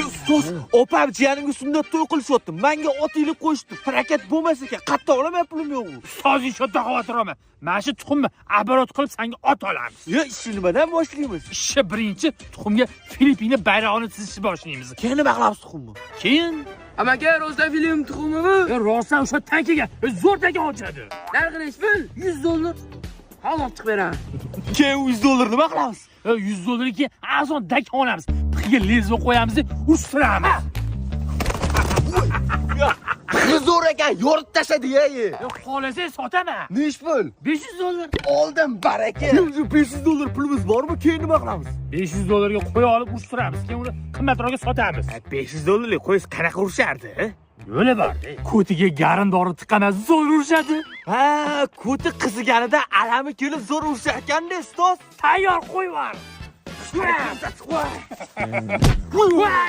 Ustoz, opam jiyanimga sunnat to'y qilishyapti. Menga ot ilib qo'yishdi. Harakat bo'lmas ekan. Qatta olaman, pulim yo'q. Ustoz ishotda xavotir olma. Mana shu tuxumni aborot qilib senga ot olamiz. Ishni nimadan boshlaymiz? Ishni birinchi tuxumga Filippina bayrog'ini chizishni boshlaymiz. Keyin nima qilamiz tuxumni? Keyin Amaka rostdan film tuxumimi? rostdan o'sha tankaga zo'r tanka ochadi. Narxi pul? $100. Hozir chiqib beraman. Keyin $100 nima qilamiz? $100 ga arzon dak olamiz. Pixiga lezbo qo'yamiz, urishtiramiz. Zo'r ekan, yoritib tashladi-ya. Xohlasang sotaman. Nech pul? $500. Oldim, baraka. $500 pulimiz bormi? Keyin nima qilamiz? $500 ga qo'y olib urishtiramiz. Keyin uni qimmatroqqa sotamiz. $500 qo'yis qanaqa urishardi? Yo'li bor. Ko'tiga garindori tiqamas, zo'r urishadi. Ha, ko'ti qiziganida alami kelib zo'r urishar ekanda, ustoz. Tayyor qo'y bor.